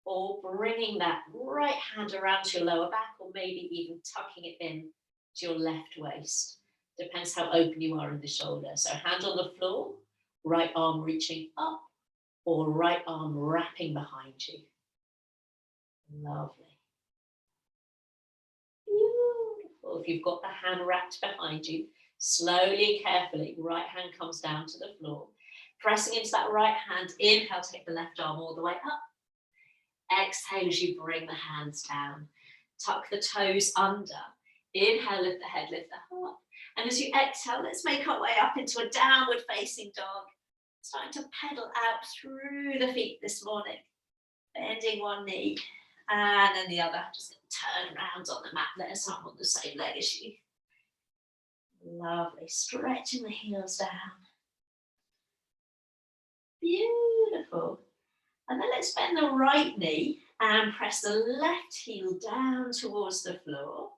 [SPEAKER 1] or bringing that right hand around to your lower back, or maybe even tucking it in to your left waist. Depends how open you are in the shoulder. So hand on the floor, right arm reaching up, or right arm wrapping behind you. Lovely. Beautiful. If you've got the hand wrapped behind you, slowly, carefully, right hand comes down to the floor. Pressing into that right hand, inhale, take the left arm all the way up. Exhale as you bring the hands down. Tuck the toes under. Inhale, lift the head, lift the heart. And as you exhale, let's make our way up into a downward facing dog. Starting to pedal out through the feet this morning. Bending one knee and then the other. Just turn around on the mat there so I'm on the same leg as you. Lovely. Stretching the heels down. Beautiful. And then let's bend the right knee and press the left heel down towards the floor.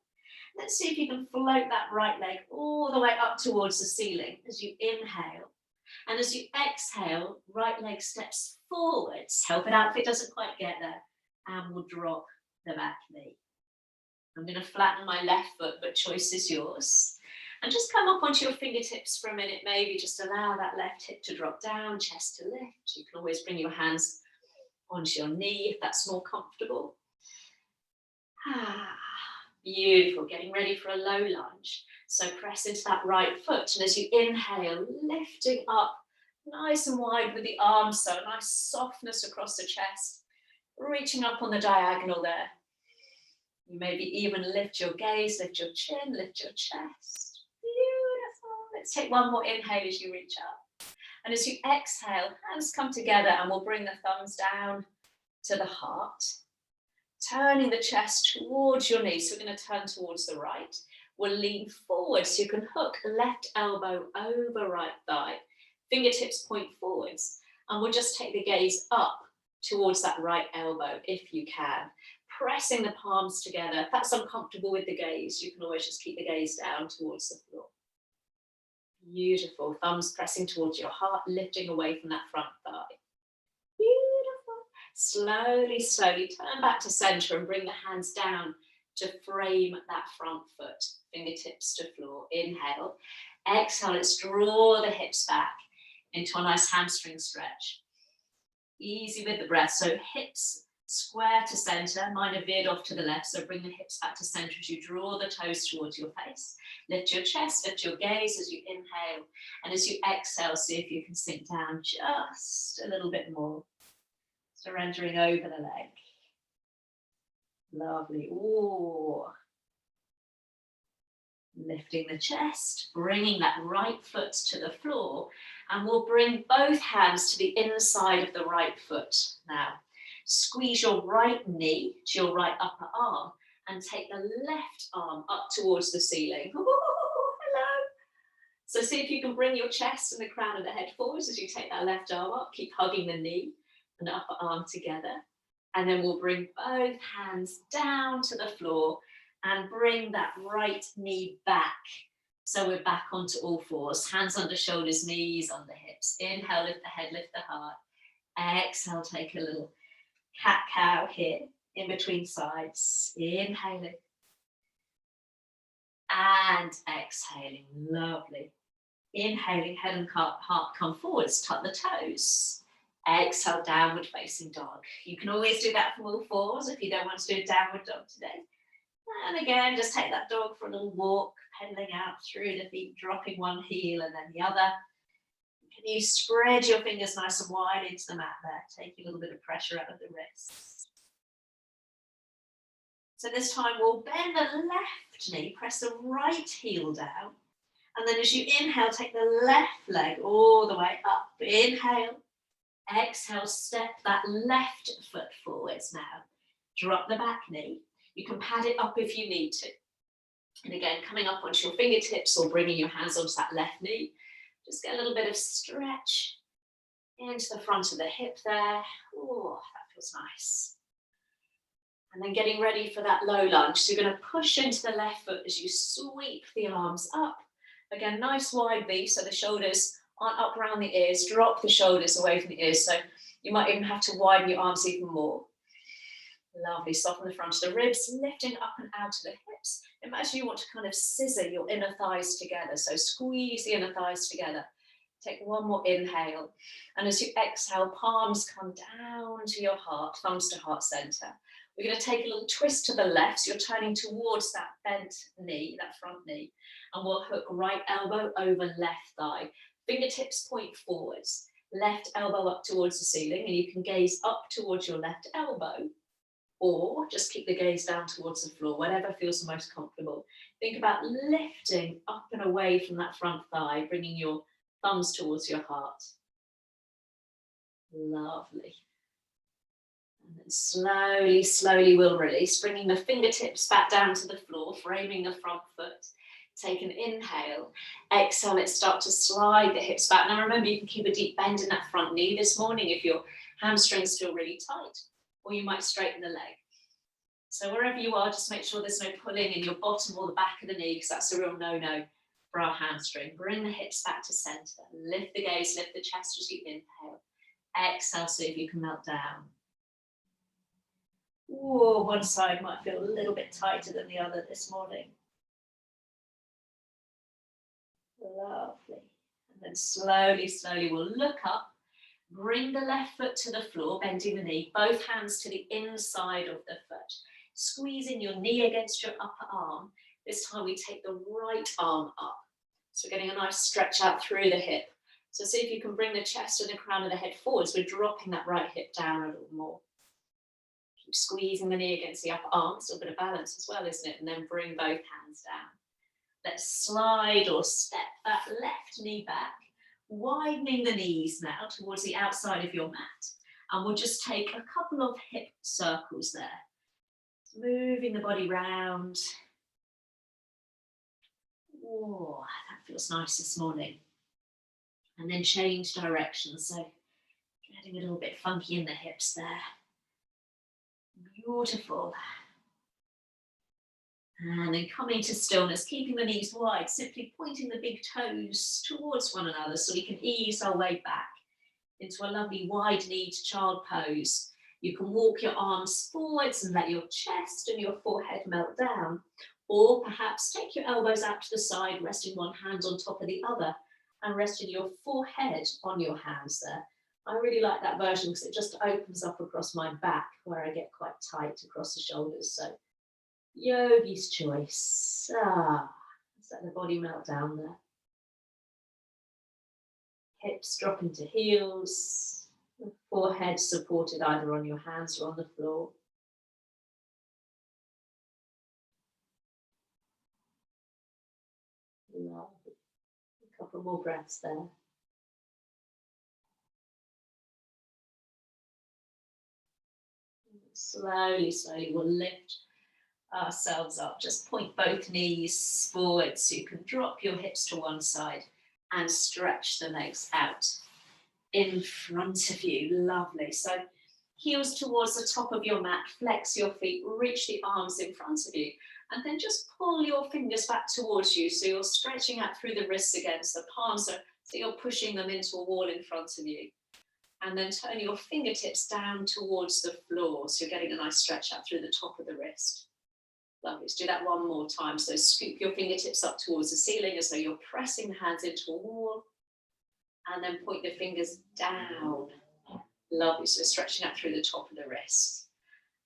[SPEAKER 1] Let's see if you can float that right leg all the way up towards the ceiling as you inhale. And as you exhale, right leg steps forwards. Help it out if it doesn't quite get there. And we'll drop the back knee. I'm going to flatten my left foot, but choice is yours. And just come up onto your fingertips for a minute, maybe just allow that left hip to drop down, chest to lift. You can always bring your hands onto your knee if that's more comfortable. Beautiful, getting ready for a low lunge. So press into that right foot, and as you inhale, lifting up nice and wide with the arms, so nice softness across the chest, reaching up on the diagonal there. You maybe even lift your gaze, lift your chin, lift your chest. Beautiful. Let's take one more inhale as you reach up. And as you exhale, hands come together and we'll bring the thumbs down to the heart. Turning the chest towards your knees. So we're going to turn towards the right. We'll lean forward so you can hook left elbow over right thigh. Fingertips point forwards. And we'll just take the gaze up towards that right elbow if you can. Pressing the palms together. If that's uncomfortable with the gaze, you can always just keep the gaze down towards the floor. Beautiful. Thumbs pressing towards your heart, lifting away from that front thigh. Beautiful. Slowly, slowly turn back to center and bring the hands down to frame that front foot. Fingertips to floor. Inhale. Exhale. Let's draw the hips back into a nice hamstring stretch. Easy with the breath. So hips square to center. Mine are veered off to the left, so bring the hips back to center as you draw the toes towards your face. Lift your chest, lift your gaze as you inhale, and as you exhale, see if you can sink down just a little bit more. Surrendering over the leg. Lovely. Ooh. Lifting the chest, bringing that right foot to the floor, and we'll bring both hands to the inside of the right foot now. Squeeze your right knee to your right upper arm and take the left arm up towards the ceiling. Ooh, hello. So see if you can bring your chest and the crown of the head forwards as you take that left arm up. Keep hugging the knee and the upper arm together. And then we'll bring both hands down to the floor and bring that right knee back. So we're back onto all fours. Hands under shoulders, knees under hips. Inhale, lift the head, lift the heart. Exhale, take a little cat-cow here, in between sides. Inhaling. And exhaling. Lovely. Inhaling, head and heart come forwards, tuck the toes. Exhale, downward facing dog. You can always do that from all fours if you don't want to do a downward dog today. And again, just take that dog for a little walk, pedaling out through the feet, dropping one heel and then the other. Can you spread your fingers nice and wide into the mat there, taking a little bit of pressure out of the wrists. So this time we'll bend the left knee, press the right heel down. And then as you inhale, take the left leg all the way up. Inhale. Exhale, step that left foot forwards now. Drop the back knee. You can pad it up if you need to. And again, coming up onto your fingertips or bringing your hands onto that left knee. Just get a little bit of stretch into the front of the hip there. Oh, that feels nice. And then getting ready for that low lunge. So you're going to push into the left foot as you sweep the arms up. Again, nice wide V, so the shoulders aren't up around the ears. Drop the shoulders away from the ears. So you might even have to widen your arms even more. Lovely, soften the front of the ribs, lifting up and out of the hips. Imagine you want to kind of scissor your inner thighs together. So squeeze the inner thighs together. Take one more inhale. And as you exhale, palms come down to your heart, thumbs to heart center. We're going to take a little twist to the left. So you're turning towards that bent knee, that front knee. And we'll hook right elbow over left thigh. Fingertips point forwards. Left elbow up towards the ceiling. And you can gaze up towards your left elbow. Or just keep the gaze down towards the floor, whatever feels the most comfortable. Think about lifting up and away from that front thigh, bringing your thumbs towards your heart. Lovely. And then slowly, slowly we'll release, bringing the fingertips back down to the floor, framing the front foot. Take an inhale. Exhale, let's start to slide the hips back. Now remember, you can keep a deep bend in that front knee this morning if your hamstrings feel really tight. Or you might straighten the leg. So wherever you are, just make sure there's no pulling in your bottom or the back of the knee, because that's a real no-no for our hamstring. Bring the hips back to center. Lift the gaze, lift the chest as you inhale. Exhale, see if you can melt down. Ooh, one side might feel a little bit tighter than the other this morning. Lovely. And then slowly, slowly we'll look up, bring the left foot to the floor, bending the knee, both hands to the inside of the foot. Squeezing your knee against your upper arm. This time we take the right arm up. So we're getting a nice stretch out through the hip. So see if you can bring the chest and the crown of the head forwards. We're dropping that right hip down a little more. Keep squeezing the knee against the upper arm. Still a bit of balance as well, isn't it? And then bring both hands down. Let's slide or step that left knee back, widening the knees now towards the outside of your mat. And we'll just take a couple of hip circles there. Moving the body round. Oh, that feels nice this morning. And then change direction. So getting a little bit funky in the hips there. Beautiful. And then coming to stillness, keeping the knees wide, simply pointing the big toes towards one another so we can ease our way back into a lovely wide-kneed child pose. You can walk your arms forwards and let your chest and your forehead melt down. Or perhaps take your elbows out to the side, resting one hand on top of the other and resting your forehead on your hands there. I really like that version because it just opens up across my back where I get quite tight across the shoulders. So yogi's choice. Let's let the body melt down there. Hips drop into heels. Forehead supported either on your hands or on the floor. Lovely. A couple more breaths there. Slowly, slowly we'll lift ourselves up. Just point both knees forward so you can drop your hips to one side and stretch the legs out in front of you. Lovely. So heels towards the top of your mat, flex your feet, reach the arms in front of you, and then just pull your fingers back towards you. So you're stretching out through the wrists against the palms, so you're pushing them into a wall in front of you. And then turn your fingertips down towards the floor. So you're getting a nice stretch out through the top of the wrist. Lovely. Let's do that one more time. So scoop your fingertips up towards the ceiling as though you're pressing the hands into a wall. And then point the fingers down. Lovely. So stretching out through the top of the wrists.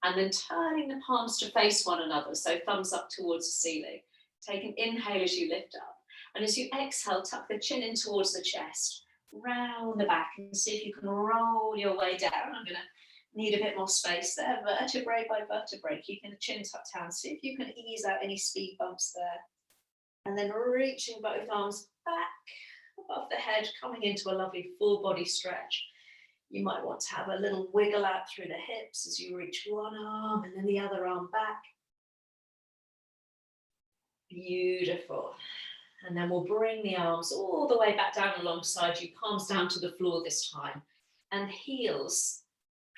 [SPEAKER 1] And then turning the palms to face one another. So thumbs up towards the ceiling. Take an inhale as you lift up. And as you exhale, tuck the chin in towards the chest. Round the back and see if you can roll your way down. I'm going to need a bit more space there, vertebrae by vertebrae, keeping the chin tucked down. See if you can ease out any speed bumps there. And then reaching both arms back above the head, coming into a lovely full body stretch. You might want to have a little wiggle out through the hips as you reach one arm and then the other arm back. Beautiful. And then we'll bring the arms all the way back down alongside you, palms down to the floor this time, and heels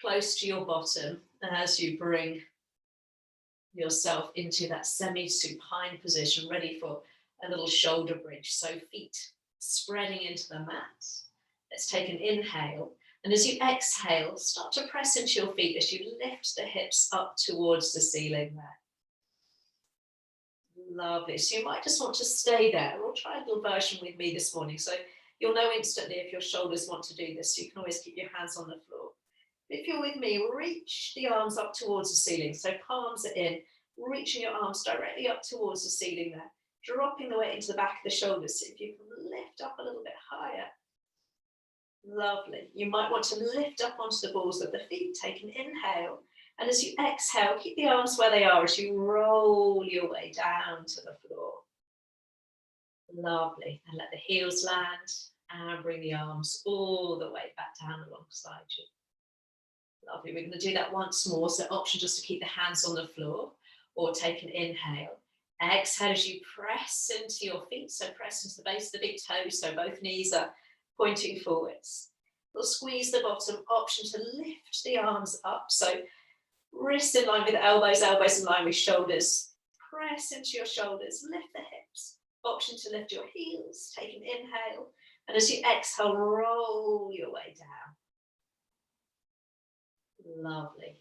[SPEAKER 1] close to your bottom as you bring yourself into that semi-supine position, ready for a little shoulder bridge. So feet spreading into the mat. Let's take an inhale. And as you exhale, start to press into your feet as you lift the hips up towards the ceiling there. Lovely. So you might just want to stay there or try a little version with me this morning. So you'll know instantly if your shoulders want to do this. So you can always keep your hands on the floor. If you're with me, reach the arms up towards the ceiling. So palms are in, reaching your arms directly up towards the ceiling there, dropping the weight into the back of the shoulders. So if you can lift up a little bit higher. Lovely. You might want to lift up onto the balls of the feet. Take an inhale. And as you exhale, keep the arms where they are as you roll your way down to the floor. Lovely. And let the heels land and bring the arms all the way back down alongside you. Lovely. We're going to do that once more. So option just to keep the hands on the floor or take an inhale. Exhale as you press into your feet. So press into the base of the big toes. So both knees are pointing forwards. We'll squeeze the bottom. Option to lift the arms up. So wrists in line with elbows, elbows in line with shoulders. Press into your shoulders, lift the hips. Option to lift your heels, take an inhale. And as you exhale, roll your way down. Lovely.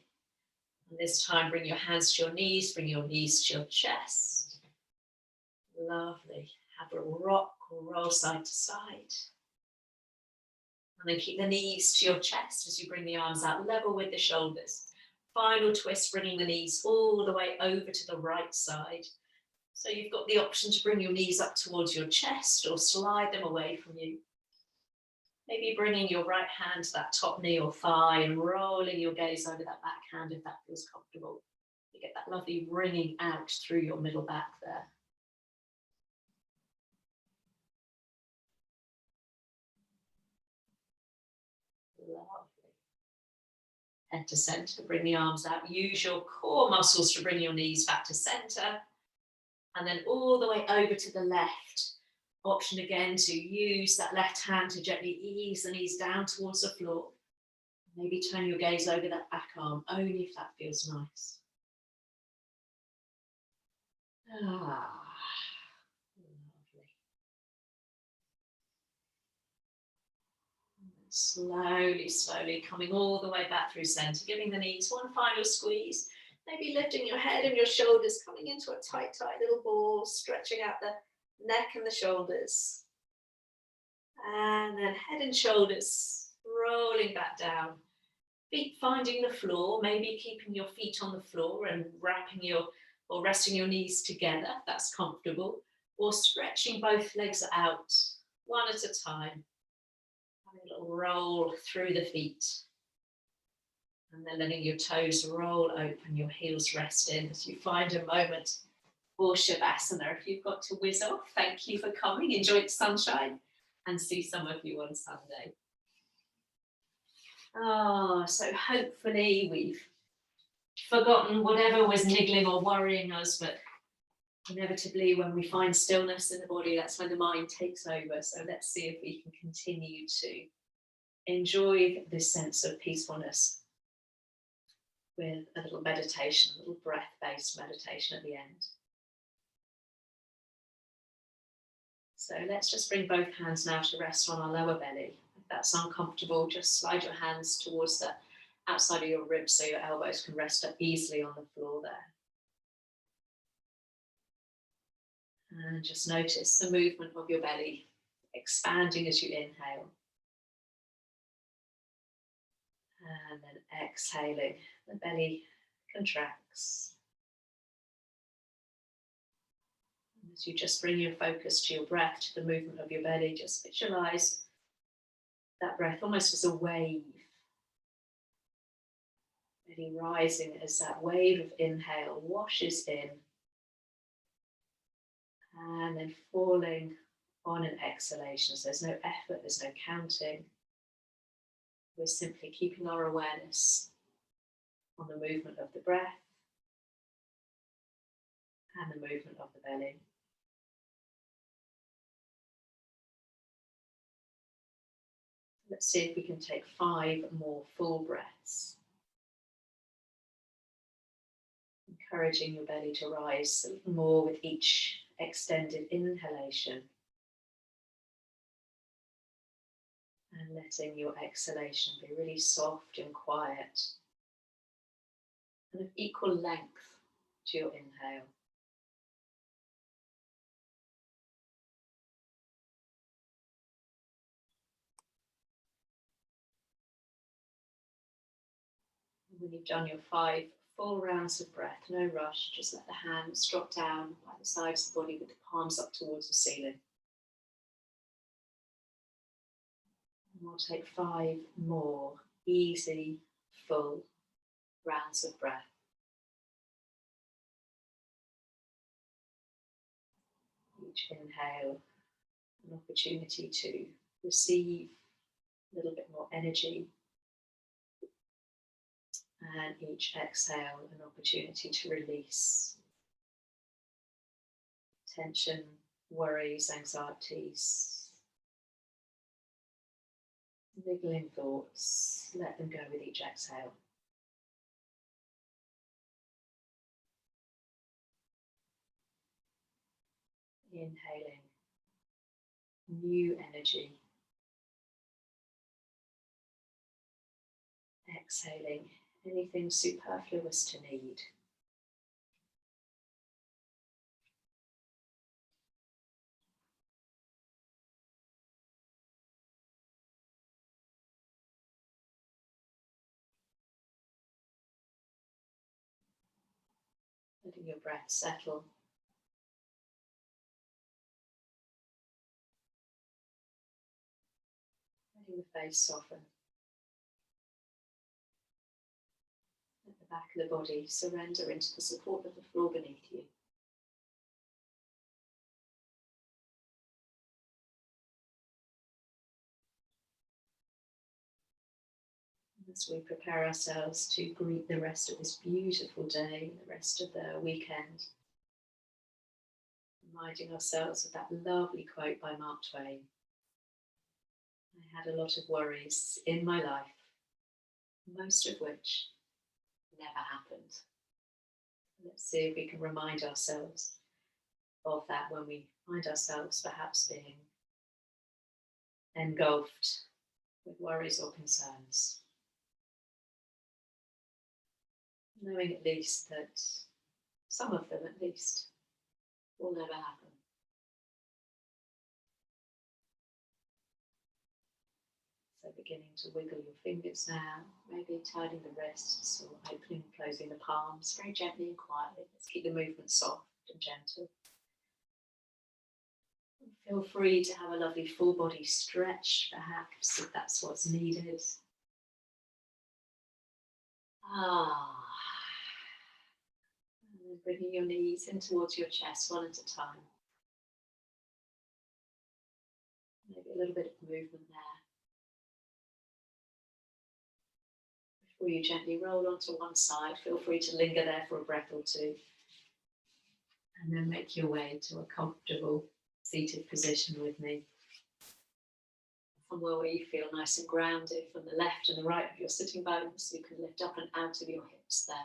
[SPEAKER 1] And this time, bring your hands to your knees, bring your knees to your chest. Lovely. Have a rock or roll side to side. And then keep the knees to your chest as you bring the arms out level with the shoulders. Final twist, bringing the knees all the way over to the right side. So you've got the option to bring your knees up towards your chest or slide them away from you. Maybe bringing your right hand to that top knee or thigh and rolling your gaze over that back hand if that feels comfortable. You get that lovely ringing out through your middle back there. Lovely. Head to center, bring the arms out. Use your core muscles to bring your knees back to center. And then all the way over to the left. Option again to use that left hand to gently ease the knees down towards the floor. Maybe turn your gaze over that back arm, only if that feels nice. Ah, lovely. Slowly, slowly coming all the way back through center, giving the knees one final squeeze. Maybe lifting your head and your shoulders, coming into a tight, tight little ball, stretching out the neck and the shoulders. And then head and shoulders rolling back down. Feet finding the floor, maybe keeping your feet on the floor and wrapping your or resting your knees together, if that's comfortable, or stretching both legs out, one at a time. Having a little roll through the feet. And then letting your toes roll open, your heels rest in as you find a moment for Shavasana. If you've got to whiz off, thank you for coming. Enjoy the sunshine and see some of you on Sunday. So hopefully we've forgotten whatever was niggling or worrying us, but inevitably when we find stillness in the body, that's when the mind takes over. So let's see if we can continue to enjoy this sense of peacefulness with a little meditation, a little breath-based meditation at the end. So let's just bring both hands now to rest on our lower belly. If that's uncomfortable, just slide your hands towards the outside of your ribs so your elbows can rest up easily on the floor there. And just notice the movement of your belly expanding as you inhale. And then exhaling, the belly contracts. And as you just bring your focus to your breath, to the movement of your belly, just visualize that breath almost as a wave. Belly rising as that wave of inhale washes in. And then falling on an exhalation. So there's no effort, there's no counting. We're simply keeping our awareness on the movement of the breath and the movement of the belly. Let's see if we can take 5 more full breaths. Encouraging your belly to rise a little more with each extended inhalation. And letting your exhalation be really soft and quiet and of equal length to your inhale. And when you've done your 5 full rounds of breath, no rush, just let the hands drop down by the sides of the body with the palms up towards the ceiling. And we'll take 5 more easy, full rounds of breath. Each inhale, an opportunity to receive a little bit more energy. And each exhale, an opportunity to release tension, worries, anxieties, niggling thoughts. Let them go with each exhale. Inhaling new energy. Exhaling anything superfluous to need. Letting your breath settle. Letting the face soften. Let the back of the body surrender into the support of the floor beneath you. As we prepare ourselves to greet the rest of this beautiful day, the rest of the weekend, reminding ourselves of that lovely quote by Mark Twain. I had a lot of worries in my life, most of which never happened. Let's see if we can remind ourselves of that when we find ourselves perhaps being engulfed with worries or concerns. Knowing at least that some of them at least will never happen. So beginning to wiggle your fingers now, maybe tightening the wrists or opening and closing the palms very gently and quietly. Let's keep the movement soft and gentle. Feel free to have a lovely full body stretch, perhaps, if that's what's needed. And then bringing your knees in towards your chest one at a time. Maybe a little bit of movement there. Before you gently roll onto one side, feel free to linger there for a breath or two. And then make your way to a comfortable seated position with me. Somewhere where you feel nice and grounded from the left and the right of your sitting bones, so you can lift up and out of your hips there.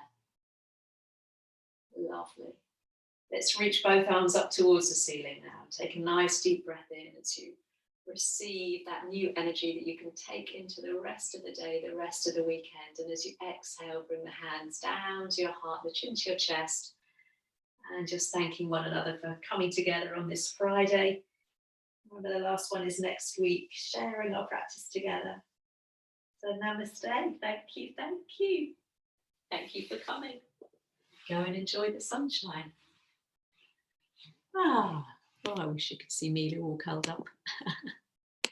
[SPEAKER 1] Lovely. Let's reach both arms up towards the ceiling now. Take a nice deep breath in as you receive that new energy that you can take into the rest of the day, the rest of the weekend. And as you exhale, bring the hands down to your heart, the chin to your chest, and just thanking one another for coming together on this Friday. Remember, the last one is next week, sharing our practice together. So namaste, thank you, thank you. Thank you for coming. Go and enjoy the sunshine. Oh, I wish you could see Mila all curled up.